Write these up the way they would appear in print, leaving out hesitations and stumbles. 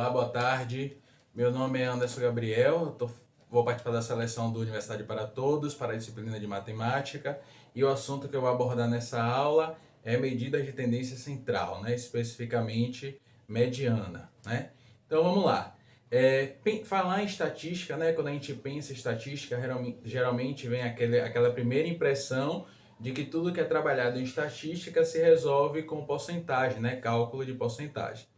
Olá, boa tarde. Meu nome é Anderson Gabriel, vou participar da seleção do Universidade para Todos para a disciplina de matemática e o assunto que eu vou abordar nessa aula é medidas de tendência central, né? Especificamente mediana, né? Então vamos lá. Falar em estatística, né? Quando a gente pensa em estatística, geralmente vem aquela primeira impressão de que tudo que é trabalhado em estatística se resolve com porcentagem, né? Cálculo de porcentagem.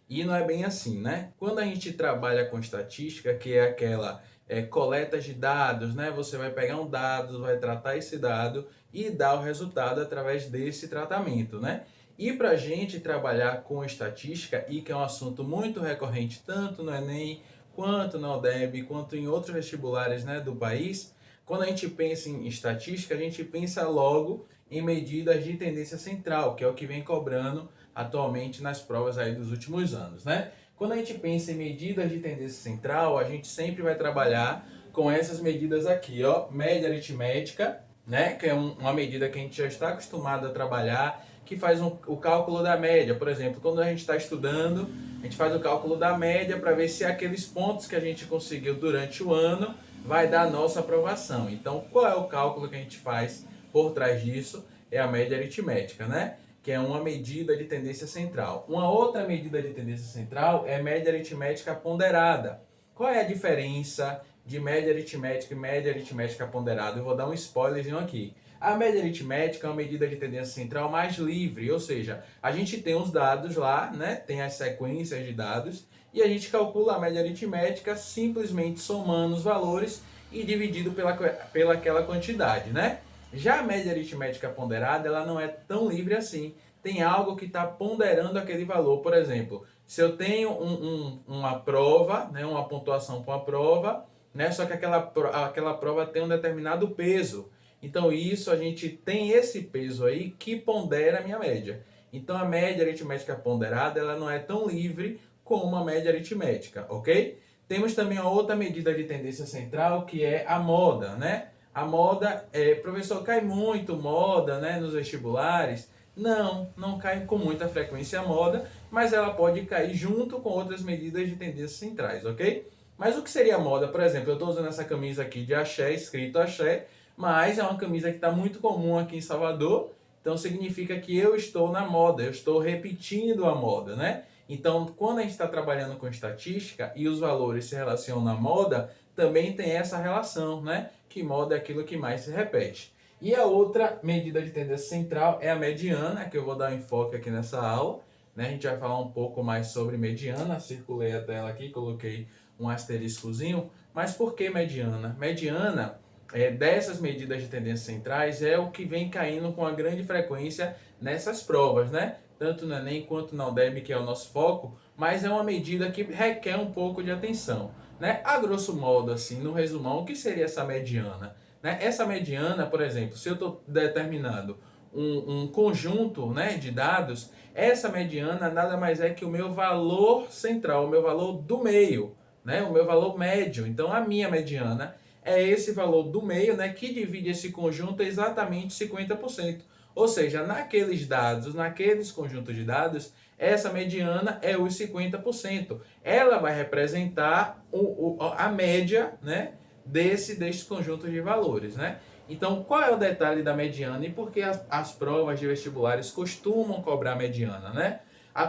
E não é bem assim, né? Quando a gente trabalha com estatística, que é aquela coleta de dados, né? Você vai pegar um dado, vai tratar esse dado e dar o resultado através desse tratamento, né? E para a gente trabalhar com estatística, e que é um assunto muito recorrente tanto no Enem, quanto na UDEB, quanto em outros vestibulares, né, do país, quando a gente pensa em estatística, a gente pensa logo em medidas de tendência central, que é o que vem cobrando atualmente nas provas aí dos últimos anos, né? Quando a gente pensa em medidas de tendência central, a gente sempre vai trabalhar com essas medidas aqui, ó, média aritmética, né? Que é uma medida que a gente já está acostumado a trabalhar, que faz o cálculo da média. Por exemplo, quando a gente está estudando, a gente faz o cálculo da média para ver se aqueles pontos que a gente conseguiu durante o ano vai dar a nossa aprovação. Então, qual é o cálculo que a gente faz por trás disso? É a média aritmética, né? Que é uma medida de tendência central. Uma outra medida de tendência central é média aritmética ponderada. Qual é a diferença de média aritmética e média aritmética ponderada? Eu vou dar um spoilerzinho aqui. A média aritmética é uma medida de tendência central mais livre, ou seja, a gente tem os dados lá, né? Tem as sequências de dados e a gente calcula a média aritmética simplesmente somando os valores e dividido pela aquela quantidade, né? Já a média aritmética ponderada, ela não é tão livre assim. Tem algo que está ponderando aquele valor. Por exemplo, se eu tenho uma prova, né, uma pontuação para uma prova, né, só que aquela prova tem um determinado peso. Então isso, a gente tem esse peso aí que pondera a minha média. Então a média aritmética ponderada, ela não é tão livre como a média aritmética, ok? Temos também a outra medida de tendência central, que é a moda, né? A moda, professor, cai muito moda, né, nos vestibulares? Não, não cai com muita frequência a moda, mas ela pode cair junto com outras medidas de tendências centrais, ok? Mas o que seria moda? Por exemplo, eu estou usando essa camisa aqui de axé, escrito axé, mas é uma camisa que está muito comum aqui em Salvador, então significa que eu estou na moda, eu estou repetindo a moda, né? Então, quando a gente está trabalhando com estatística e os valores se relacionam à moda, também tem essa relação, né? Que moda é aquilo que mais se repete. E a outra medida de tendência central é a mediana, que eu vou dar um enfoque aqui nessa aula, né? A gente vai falar um pouco mais sobre mediana, circulei a tela aqui, coloquei um asteriscozinho, mas por que mediana? Mediana, dessas medidas de tendência centrais, é o que vem caindo com a grande frequência nessas provas, né? Tanto no Enem quanto na UDEB, que é o nosso foco, mas é uma medida que requer um pouco de atenção, né? A grosso modo, assim, no resumão, o que seria essa mediana? Né? Essa mediana, por exemplo, se eu estou determinando um conjunto, né, de dados, essa mediana nada mais é que o meu valor central, o meu valor do meio, né, o meu valor médio. Então, a minha mediana é esse valor do meio, né, que divide esse conjunto exatamente 50%. Ou seja, naqueles dados, naqueles conjuntos de dados, essa mediana é os 50%. Ela vai representar a média, né, desse conjunto de valores, né? Então, qual é o detalhe da mediana e por que as provas de vestibulares costumam cobrar mediana, né?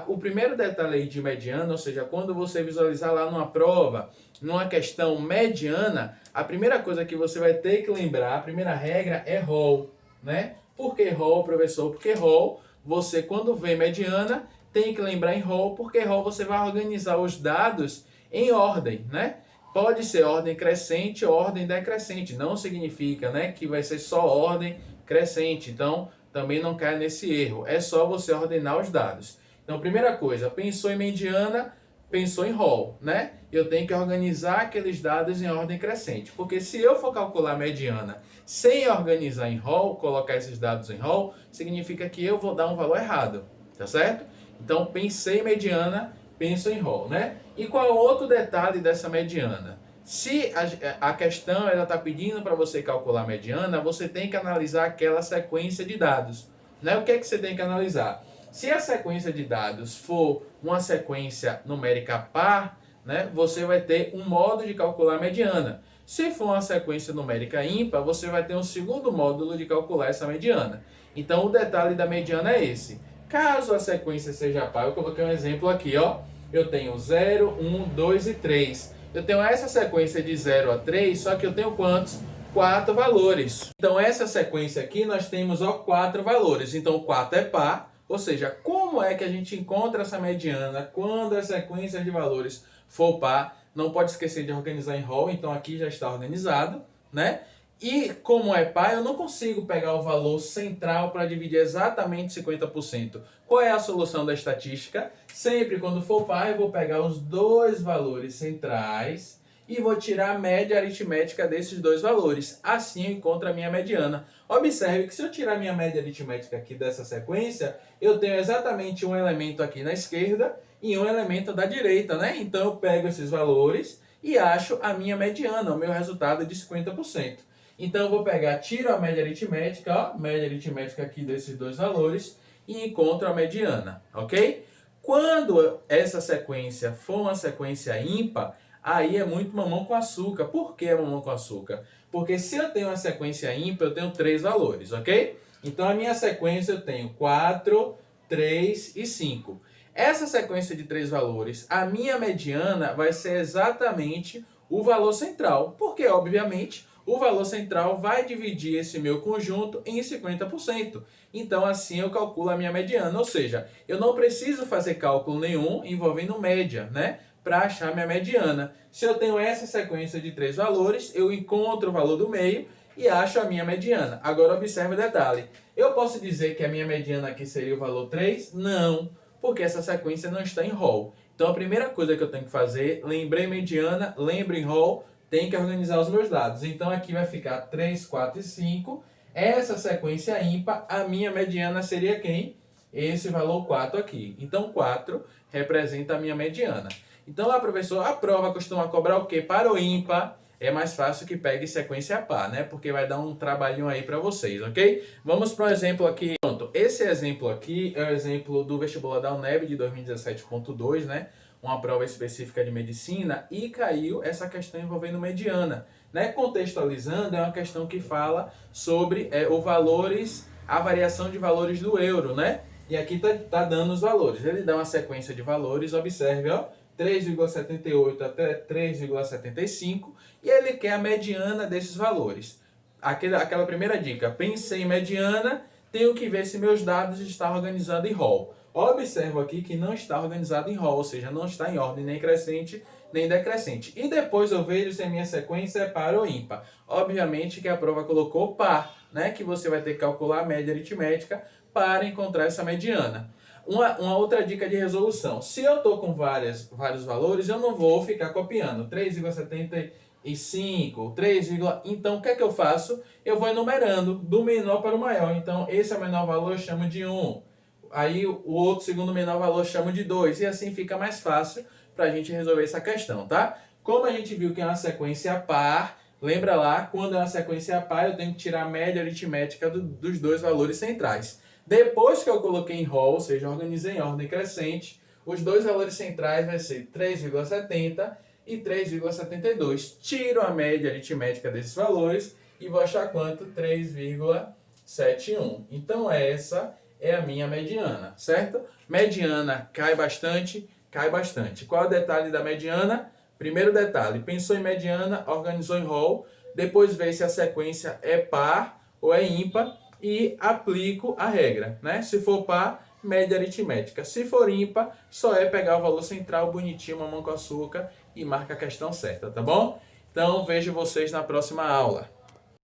O primeiro detalhe aí de mediana, ou seja, quando você visualizar lá numa prova, numa questão mediana, a primeira coisa que você vai ter que lembrar, a primeira regra é rol, né? Por que rol, professor? Porque rol, você quando vê mediana, tem que lembrar em rol, porque rol você vai organizar os dados em ordem, né? Pode ser ordem crescente ou ordem decrescente. Não significa, né, que vai ser só ordem crescente. Então, também não cai nesse erro. É só você ordenar os dados. Então, primeira coisa, pensou em mediana, pensou em rol, né? Eu tenho que organizar aqueles dados em ordem crescente. Porque se eu for calcular mediana sem organizar em rol, colocar esses dados em rol, significa que eu vou dar um valor errado, tá certo? Então, pensei em mediana, penso em rol, né? E qual é o outro detalhe dessa mediana? Se a questão está pedindo para você calcular a mediana, você tem que analisar aquela sequência de dados, né? O que é que você tem que analisar? Se a sequência de dados for uma sequência numérica par, né, você vai ter um modo de calcular a mediana. Se for uma sequência numérica ímpar, você vai ter um segundo módulo de calcular essa mediana. Então, o detalhe da mediana é esse. Caso a sequência seja par, eu coloquei um exemplo aqui, ó. Eu tenho 0, 1, 2 e 3. Eu tenho essa sequência de 0 a 3, só que eu tenho quantos? 4 valores. Então, essa sequência aqui, nós temos, ó, 4 valores. Então, o 4 é par, ou seja, como é que a gente encontra essa mediana quando a sequência de valores for par? Não pode esquecer de organizar em rol, então aqui já está organizado, né? E como é par, eu não consigo pegar o valor central para dividir exatamente 50%. Qual é a solução da estatística? Sempre quando for par, eu vou pegar os dois valores centrais e vou tirar a média aritmética desses dois valores. Assim eu encontro a minha mediana. Observe que se eu tirar a minha média aritmética aqui dessa sequência, eu tenho exatamente um elemento aqui na esquerda e um elemento da direita, né? Então eu pego esses valores e acho a minha mediana, o meu resultado de 50%. Então eu vou pegar, tiro a média aritmética, ó, média aritmética aqui desses dois valores e encontro a mediana, ok? Quando essa sequência for uma sequência ímpar, aí é muito mamão com açúcar. Por que mamão com açúcar? Porque se eu tenho uma sequência ímpar, eu tenho 3 valores, ok? Então a minha sequência eu tenho 4, 3 e 5. Essa sequência de 3 valores, a minha mediana vai ser exatamente o valor central, porque obviamente o valor central vai dividir esse meu conjunto em 50%. Então, assim eu calculo a minha mediana, ou seja, eu não preciso fazer cálculo nenhum envolvendo média, né? Para achar minha mediana. Se eu tenho essa sequência de 3 valores, eu encontro o valor do meio e acho a minha mediana. Agora, observe o detalhe. Eu posso dizer que a minha mediana aqui seria o valor 3? Não, porque essa sequência não está em rol. Então, a primeira coisa que eu tenho que fazer, lembrei mediana, lembrei rol, tem que organizar os meus dados. Então, aqui vai ficar 3, 4 e 5. Essa sequência ímpar, a minha mediana seria quem? Esse valor 4 aqui. Então, 4 representa a minha mediana. Então, professor, a prova costuma cobrar o quê? Para o ímpar, é mais fácil que pegue sequência par, né? Porque vai dar um trabalhinho aí para vocês, ok? Vamos para um exemplo aqui. Pronto, esse exemplo aqui é o exemplo do vestibular da UNEB de 2017.2, né? Uma prova específica de medicina e caiu essa questão envolvendo mediana, né? Contextualizando, é uma questão que fala sobre o valores, a variação de valores do euro, né? E aqui tá dando os valores. Ele dá uma sequência de valores, observe, ó, 3,78 até 3,75 e ele quer a mediana desses valores. Aquela primeira dica, pensei em mediana, tenho que ver se meus dados estão organizados em rol. Observo aqui que não está organizado em rol, ou seja, não está em ordem nem crescente nem decrescente. E depois eu vejo se a minha sequência é par ou ímpar. Obviamente que a prova colocou par, né? Que você vai ter que calcular a média aritmética para encontrar essa mediana. Uma outra dica de resolução. Se eu estou com vários valores, eu não vou ficar copiando. 3,75, 3, então o que é que eu faço? Eu vou enumerando do menor para o maior. Então esse é o menor valor, eu chamo de 1. Aí o outro segundo menor valor eu chamo de 2. E assim fica mais fácil para a gente resolver essa questão, tá? Como a gente viu que é uma sequência par, lembra lá, quando é uma sequência par, eu tenho que tirar a média aritmética dos dois valores centrais. Depois que eu coloquei em rol, ou seja, organizei em ordem crescente, os dois valores centrais vai ser 3,70 e 3,72. Tiro a média aritmética desses valores e vou achar quanto? 3,71. Então essa é a minha mediana, certo? Mediana cai bastante, cai bastante. Qual é o detalhe da mediana? Primeiro detalhe, pensou em mediana, organizou em rol, depois vê se a sequência é par ou é ímpar e aplico a regra, né? Se for par, média aritmética. Se for ímpar, só é pegar o valor central bonitinho, mamão com açúcar e marca a questão certa, tá bom? Então, vejo vocês na próxima aula.